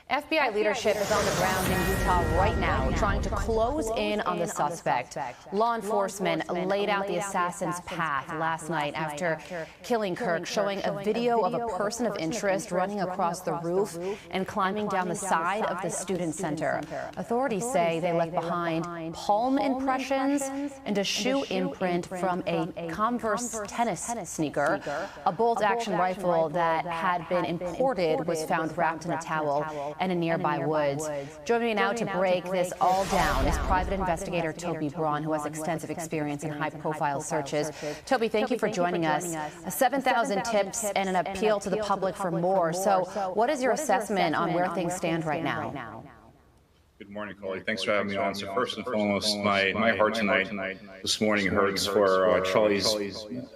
FBI leadership is on the ground in Utah right now, trying to close in on the suspect. Law enforcement laid out the assassin's path last night after killing Kirk, showing a video of a person of interest running across the roof and climbing down the side of the student center. Authorities say they left behind palm impressions and a shoe imprint from a Converse tennis sneaker. A bolt-action rifle that had been imported was found wrapped in a towel and in nearby woods. Joining me now to break this all down is private investigator Toby Braun, who has extensive experience in high-profile searches. Toby, thank you for joining us. 7,000 tips and an appeal to the public for more. So what is your assessment on where things stand right now? Good morning, Coley. Thanks for having me on. So first and foremost, my heart tonight, this morning hurts for Charlie's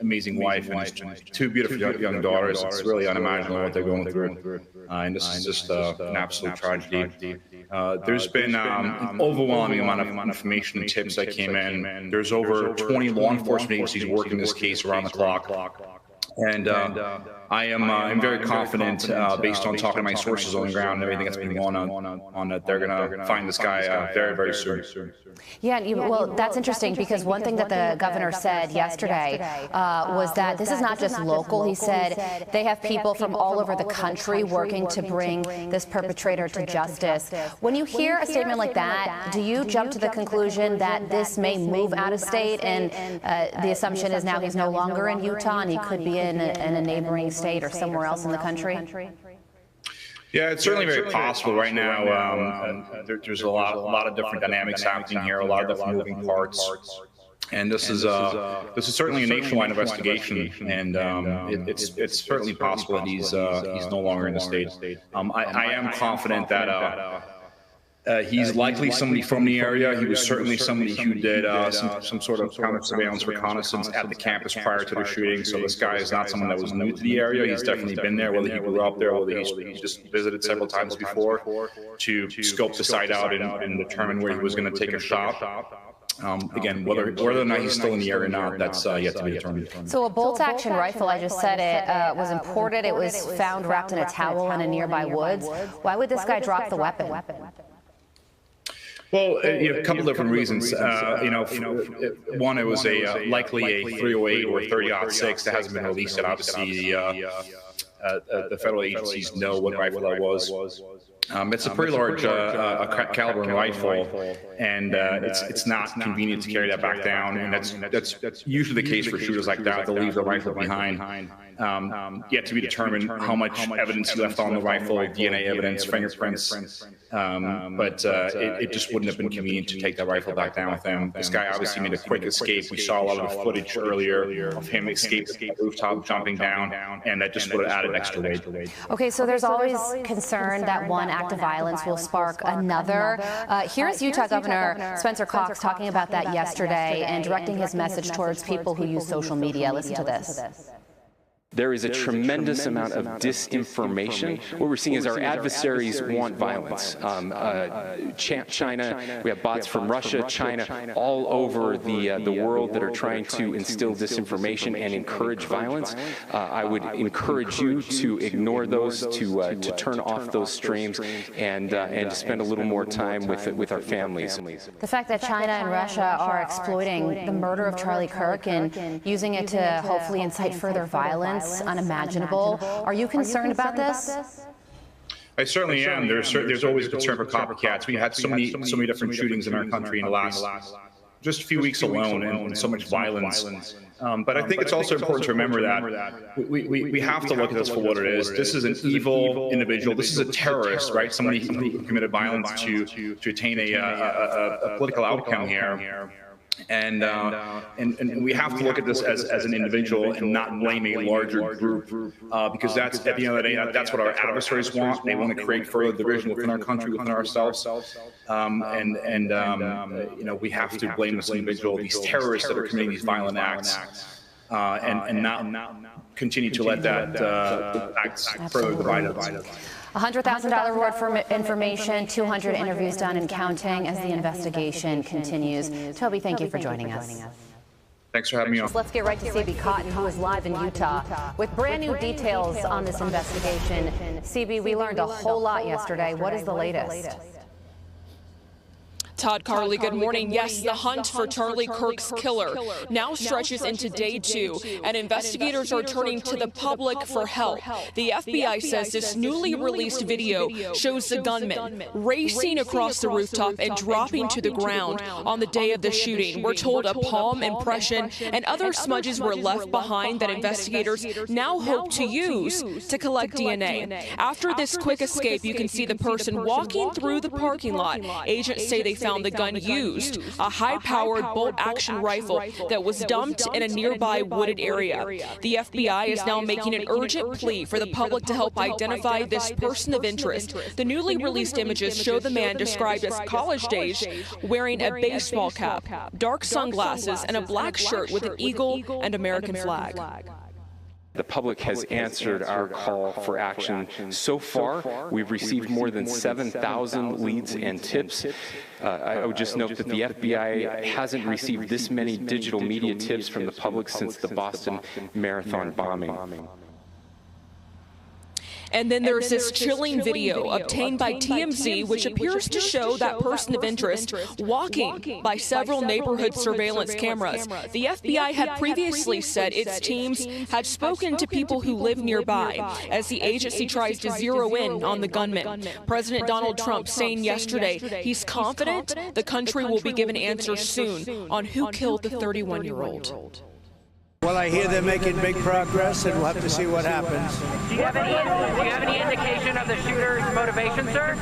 amazing wife and his two beautiful young daughters. It's really unimaginable what they're going through. And this is just an absolute tragedy. There's been an overwhelming amount of information and tips that came in. There's over 20 law enforcement agencies working this case around the clock. And I'm very confident, based on talking to my sources on the ground and everything that's been going on that they're going to find this guy very, very soon. Yeah, well, that's interesting because one thing that the governor said yesterday was that this is not just local. He said they have people from all over the country working to bring this perpetrator to justice. When you hear a statement like that, do you jump to the conclusion that this may move out of state and the assumption is now he's no longer in Utah and he could be in a neighboring state or somewhere else in the country? Yeah, it's certainly very possible right now. There's a lot of different dynamics happening here, a lot of different moving parts. And this is certainly a nationwide investigation, and it's certainly possible that he's no longer in the state. I am confident that he's likely somebody from the area. He was certainly somebody who did some sort of counter surveillance reconnaissance at the campus prior to the shooting. So this guy is not someone that was new to the area. He's definitely been there, whether he grew up there, whether he's just visited several times before to scope the site out and determine where he was going to take a shot. Again, whether or not he's still in the area or not, that's yet to be determined. So a bolt-action rifle, I just said it, was imported. It was found wrapped in a towel in a nearby woods. Why would this guy drop the weapon? Well, a couple different reasons. One, it was likely a 308 or 30-06 that hasn't been released yet. Obviously, the federal agencies know what rifle that was. It's a pretty large caliber rifle, and it's not convenient to carry that back down, and that's usually the case for shooters like that. They'll leave the rifle behind. Yet to be determined how much evidence he left on the rifle, DNA evidence, fingerprints, but it just wouldn't have been convenient to take that rifle back down with him. This guy obviously made a quick escape. We saw a lot of the footage earlier of him escaping the rooftop, jumping down, and that just would have added extra weight. Okay, so there's always concern that one act of violence will spark another. Here's Utah Governor Spencer Cox talking about that yesterday and directing his message towards people who use social media. Listen to this. There is a tremendous amount of disinformation. What we're seeing is our adversaries want violence. China, we have bots from Russia, China, all over the world that are trying to instill disinformation and encourage violence. I would encourage you to ignore those, to turn off those streams, and to spend a little more time with our families. The fact that China and Russia are exploiting the murder of Charlie Kirk and using it to hopefully incite further violence, unimaginable. Are you concerned about this? I certainly am. There's always a concern for copycats. We had so many different shootings in our country in the last just a few weeks alone, and so much violence. But I think it's also important to remember that we have to look at this for what it is. This is an evil individual. This is a terrorist, right? Somebody who committed violence to attain a political outcome here. And we have to look at this as an individual and not blame a larger group, because that's, at the end of the day, that's what our adversaries want. They want to create further division within our country, within ourselves. We have to blame this individual, these terrorists that are committing these violent acts, and not continue to let that acts further divide us. $100,000 reward for information, 200 interviews done and counting as the investigation continues. Toby, thank you for joining us. Thanks for having me on. Let's get right to CB Cotton, who is live in Utah with brand new details on this investigation. CB, we learned a whole lot yesterday. What is the latest? Todd, Carly, good morning. Yes, the hunt for Charlie Kirk's killer now stretches into day 2, and investigators are turning to the public for help. The FBI says this newly released video shows the gunman racing across the rooftop and dropping to the ground on the day of the shooting. We're told a palm impression and other smudges were left behind that investigators now hope to use to collect DNA. After this quick escape, you can see the person walking through the parking lot. Agents say they found the gun used, a high-powered bolt-action rifle that was dumped in a nearby wooded area. The FBI is now making an urgent plea for the public to help identify this person of interest. The newly released images show the man described as college-age, wearing a baseball cap, dark sunglasses, and a black shirt with an eagle and American flag. The public has answered our call for action. So far, we've received more than 7,000 leads and tips. I would just note that the FBI hasn't received this many digital media tips from the public since the Boston Marathon bombing. And then there's this chilling video obtained by TMZ, which appears to show that person of interest walking by several neighborhood surveillance cameras. The FBI had previously said its teams had spoken to people who live nearby as the agency tries to zero in on the gunman. President Donald Trump saying yesterday he's confident the country will be given answers soon on who killed the 31-year-old. Well, I hear they're making big progress, and we'll have to see what happens. Do you have any indication of the shooter's motivation, sir?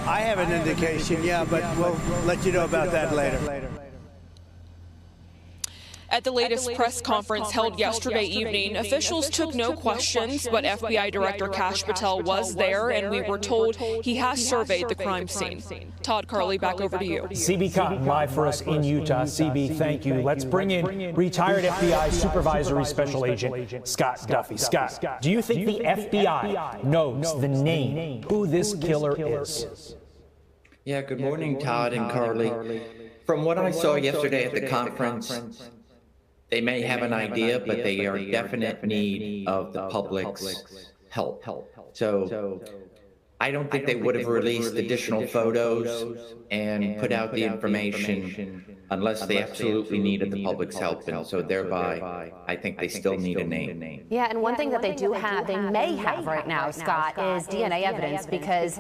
I have an indication, yeah, but we'll let you know about that later. At the latest press conference held yesterday evening, officials took no questions, but FBI Director Kash Patel was there, and we were told he has surveyed the crime scene. Todd, Carly, back over to you. CB Cotton live for us in Utah. CB, thank you. Let's bring in retired FBI Supervisory Special Agent Scott Duffy. Scott, do you think the FBI knows the name, who this killer is? Yeah, good morning, Todd and Carly. From what I saw yesterday at the conference, they may have an idea, but they are in definite need of the public's help. So I don't think they would have released additional photos and put out the information unless they absolutely needed the public's help. And so thereby, I think they still need a name. Yeah, and one thing that they do have, they may have right now, Scott, is DNA evidence, because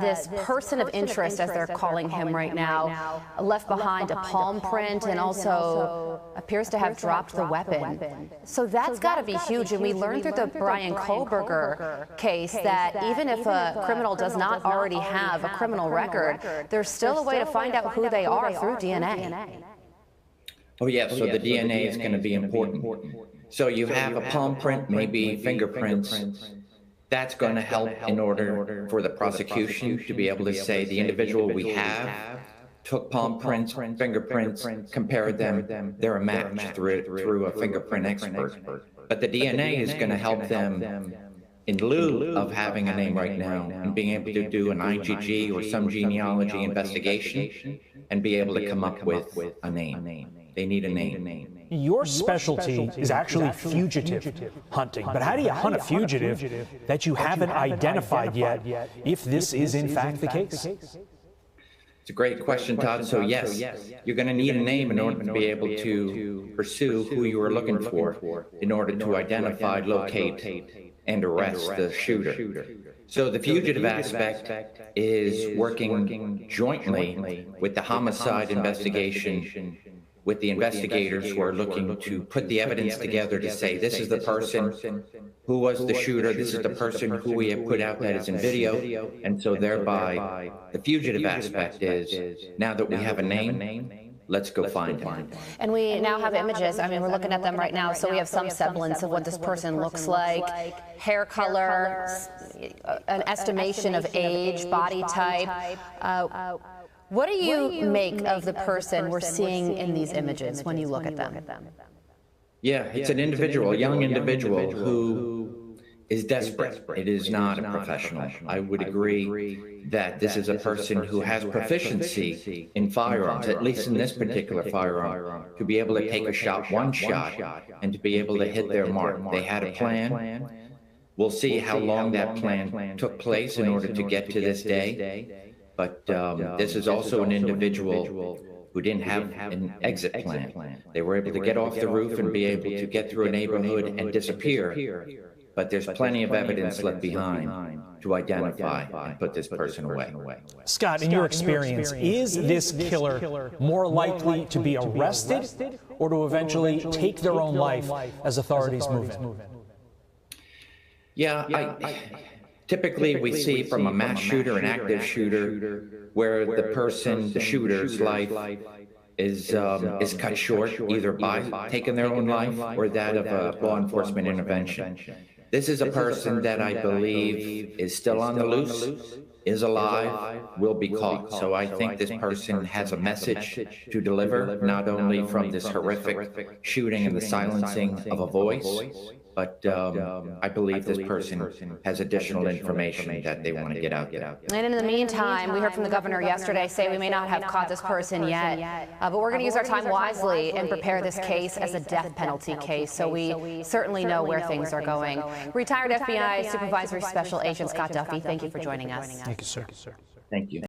this person of interest, as they're calling him right now, left behind a palm print and also appears to have dropped the weapon. So that's got to be huge. And we learned through the Brian Kohlberger case that even if a criminal does not already have a criminal record, there's still a way to find out who they are through DNA. Oh, yeah, so the DNA is going to be important. So you have a palm print, maybe fingerprints. That's going to help in order for the prosecution to be able to say the individual we have took palm prints, fingerprints, compared them, they're a match through a fingerprint expert. But the DNA is going to help them in lieu of having a name right now and being able to do an IgG or some genealogy investigation and be able to come up with a name. They need a name. Your specialty is actually fugitive hunting. But how do you hunt a fugitive that you haven't identified yet, if this is in fact the case? It's a great question, Todd. So yes, you're going to need a name in order to be able to pursue who you are looking for, in order to identify, locate, and arrest the shooter. So the fugitive aspect is working jointly with the homicide investigation, with the investigators who are looking to put the evidence together to say, this is the person who was the shooter, this is the person who we have put out that is in video. And so thereby, the fugitive aspect is, now that we have a name, let's go find him. And we now have images. I mean, we're looking at them right now, so we have some semblance of what this person looks like. Hair color, an estimation of age, body type. What do you make of the person we're seeing in these images when you look at them? Yeah, it's an individual, a young individual who is desperate. It is not a professional. I would agree that this is a person who has proficiency in firearms, at least in this particular firearm, to be able to take a shot, one shot, and to be able to hit their mark. They had a plan. We'll see how long that plan took place in order to get to this day. But this is also an individual who didn't have an exit plan. They were able to get off the roof and be able to get through a neighborhood and disappear. But there's plenty of evidence left behind to identify and put this person away. Scott, in your experience, is this killer more likely to be arrested or to eventually take their own life as authorities move in? Yeah, typically we see from a mass shooter, an active shooter, where the person, the shooter's life is cut short, either by taking their own life or that of a law enforcement intervention. This is a person that I believe is still on the loose, is alive, will be caught. So I think this person has a message to deliver, not only from this horrific shooting and the silencing of a voice, but I believe this person has additional information that they want to get out. And in the meantime, we heard from the governor yesterday say we may not have caught this person yet, but we're going to use our time wisely and prepare this case as a death penalty case, so we certainly know where things are going. Retired FBI Supervisory Special Agent Scott Duffy, thank you for joining us. Thank you, sir. Thank you.